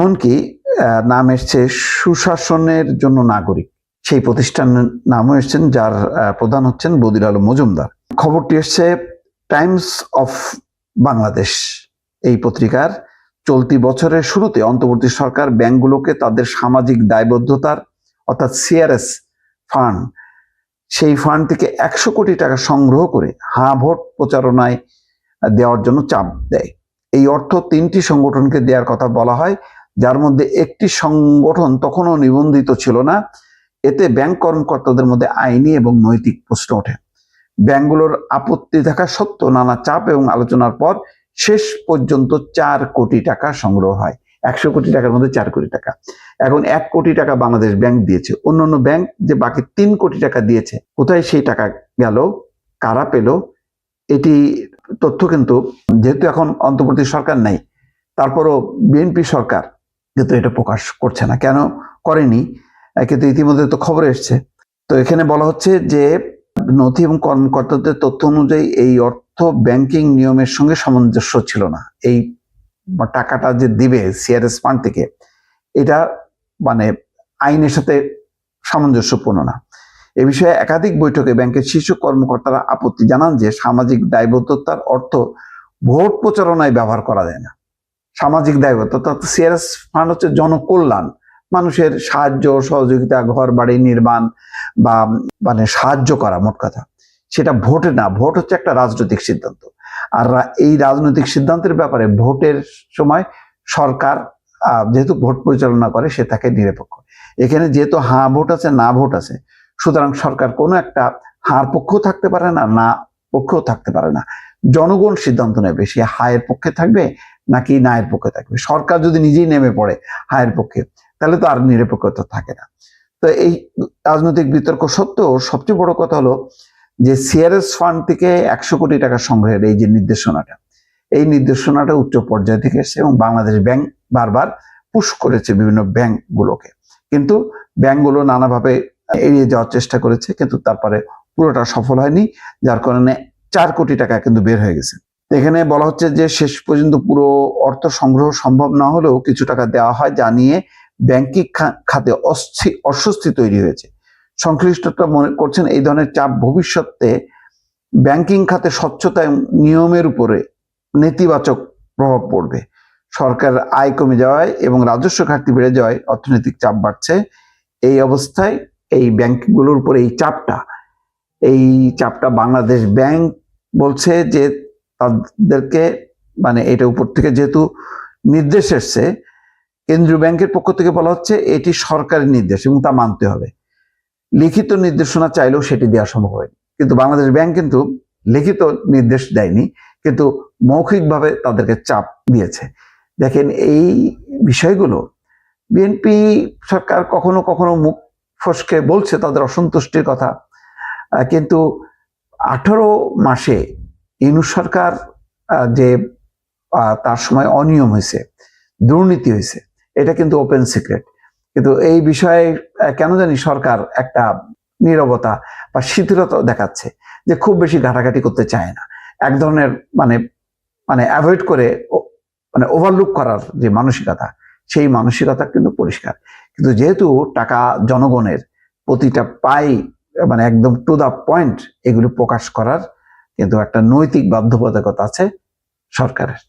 এমনকি নাম এসছে সুশাসনের জন্য নাগরিক, সেই প্রতিষ্ঠানের নামও এসছেন, যার প্রধান হচ্ছেন বদির আলম মজুমদার। খবরটি এসছে টাইমস অফ বাংলাদেশ এই পত্রিকার। চলতি বছরের শুরুতে অন্তর্বর্তী সরকার ব্যাংকগুলোকে তাদের সামাজিক দায়বদ্ধতার অর্থাৎ সিআরএস ফান্ড, সেই ফান্ড থেকে 100 কোটি টাকা সংগ্রহ করে হাঁ ভোট প্রচারণায় দেওয়ার জন্য চাপ দেয়। এই অর্থ 3টি সংগঠনকে দেওয়ার কথা বলা হয়, যার মধ্যে একটি সংগঠন তখনও নিবন্ধিত ছিল না। এতে ব্যাংক কর্মকর্তাদের মধ্যে আইনি এবং নৈতিক প্রশ্ন ওঠে। ব্যাংকগুলোর আপত্তি থাকা সত্ত্বেও নানা চাপ এবং আলোচনার পর শেষ পর্যন্ত 4 কোটি টাকা সংগ্রহ হয়। 100 কোটি টাকার মধ্যে 4 কোটি টাকা। এখন 1 কোটি টাকা বাংলাদেশ ব্যাংক দিয়েছে। অন্যান্য ব্যাংক যে বাকি 3 কোটি টাকা দিয়েছে, কোথায় সেই টাকা গেল, কারা পেল, এটি তথ্য কিন্তু যেহেতু এখন অন্তর্বর্তী সরকার নাই, তারপরও বিএনপি সরকার কিন্তু এটা প্রকাশ করছে না। কেন করেনি? কিন্তু ইতিমধ্যে তো খবর এসছে। তো এখানে বলা হচ্ছে যে নথি এবং কর্মকর্তাদের তথ্য অনুযায়ী এই অর্থ ব্যাংকিং নিয়মের সঙ্গে সামঞ্জস্য ছিল না। এই টাকাটা যে দিবে সিআরএস ফান্ড থেকে, এটা মানে আইনের সাথে সামঞ্জস্যপূর্ণ না। এ বিষয়ে একাধিক বৈঠকে ব্যাংকের শীর্ষ কর্মকর্তারা আপত্তি জানান যে সামাজিক দায়বদ্ধতার অর্থ ভোট প্রচারণায় ব্যবহার করা যায় না। সামাজিক দায়বদ্ধতা, সিআরএস ফান্ড হচ্ছে জনকল্যাণ, মানুষের সাহায্য সহযোগিতা, ঘর বাড়ি নির্মাণ বা মানে সাহায্য করা, মোট কথা। সেটা ভোটে না, ভোট হচ্ছে একটা রাজনৈতিক সিদ্ধান্ত। আর এই রাজনৈতিক সিদ্ধান্তের ব্যাপারে ভোটের সময় সরকার যেহেতু ভোট পরিচালনা করে, সে থাকে নিরপেক্ষ। এখানে যেহেতু হাঁ ভোট আছে, না ভোট আছে, সুতরাং সরকার কোনো একটা হার পক্ষেও থাকতে পারে না, না পক্ষেও থাকতে পারে না। জনগণ সিদ্ধান্ত নেবে সে হায়ের পক্ষে থাকবে নাকি নায়ের পক্ষে থাকবে। সরকার যদি নিজেই নেমে পড়ে হায়ের পক্ষে, তাহলে তো আর নিরপেক্ষতা থাকে না। তো এই রাজনৈতিক বিতর্ক সত্ত্বেও সবচেয়ে বড় কথা হলো যে সিআরএস ফান্ড থেকে 100 কোটি টাকা সংগ্রহের এই যে নির্দেশনাটা, এই নির্দেশনাটা উচ্চ পর্যায় থেকে এসেছে এবং বাংলাদেশ ব্যাংক বারবার পুশ করেছে বিভিন্ন ব্যাংকগুলোকে, কিন্তু ব্যাংকগুলো নানাভাবে এড়িয়ে যাওয়ার চেষ্টা করেছে, কিন্তু তারপরে পুরোটা সফল হয়নি, যার কারণে 4 কোটি টাকা কিন্তু বের হয়ে গেছে। এখানে বলা হচ্ছে যে শেষ পর্যন্ত পুরো অর্থ সংগ্রহ সম্ভব না হলেও কিছু টাকা দেওয়া হয়, যা নিয়ে ব্যাংকিং খাতে অস্বস্তি তৈরি হয়েছে। সংশ্লিষ্টতা মনে করছেন এই ধরনের চাপ ভবিষ্যতে ব্যাংকিং খাতে স্বচ্ছতা এবং নিয়মের উপরে নেতিবাচক প্রভাব পড়বে। সরকার আয় কমে যাওয়ায় এবং রাজস্ব ঘাটতি বেড়ে যাওয়ায় অর্থনৈতিক চাপ বাড়ছে। এই অবস্থায় এই ব্যাংকগুলোর উপরে এই চাপটা বাংলাদেশ ব্যাংক বলছে যে তাদেরকে মানে এটা উপর থেকে যেহেতু নির্দেশ এসছে, কেন্দ্রীয় ব্যাংকের পক্ষ থেকে বলা হচ্ছে এটি সরকারি নির্দেশ এবং তা মানতে হবে। লিখিত নির্দেশনা চাইলেও সেটি দেওয়া সম্ভব হয়নি, কিন্তু বাংলাদেশ ব্যাংক কিন্তু লিখিত নির্দেশ দেয়নি, কিন্তু মৌখিকভাবে তাদেরকে চাপ দিয়েছে। দেখেন, এই বিষয়গুলো বিএনপি সরকার কখনো কখনো মুখ ফসকে বলছে তাদের অসন্তুষ্টির কথা, কিন্তু 18 মাসে ইউনূস সরকার যে তার সময় অনিয়ম হয়েছে, দুর্নীতি হয়েছে, এটা কিন্তু ওপেন সিক্রেট। কিন্তু এই বিষয়ে কেন জানি সরকার একটা নীরবতা বা শিথিলতা দেখাচ্ছে, যে খুব বেশি ঘাটাঘাটি করতে চায় না, এক ধরনের মানে অ্যাভয়েড করে মানে ওভারলুক করার যে মানসিকতা, সেই মানসিকতা কিন্তু পরিষ্কার। কিন্তু যেহেতু টাকা জনগণের, প্রতিটা পাই মানে একদম টু দা পয়েন্ট এগুলো প্রকাশ করার কিন্তু একটা নৈতিক বাধ্যবাধকতা আছে সরকারের।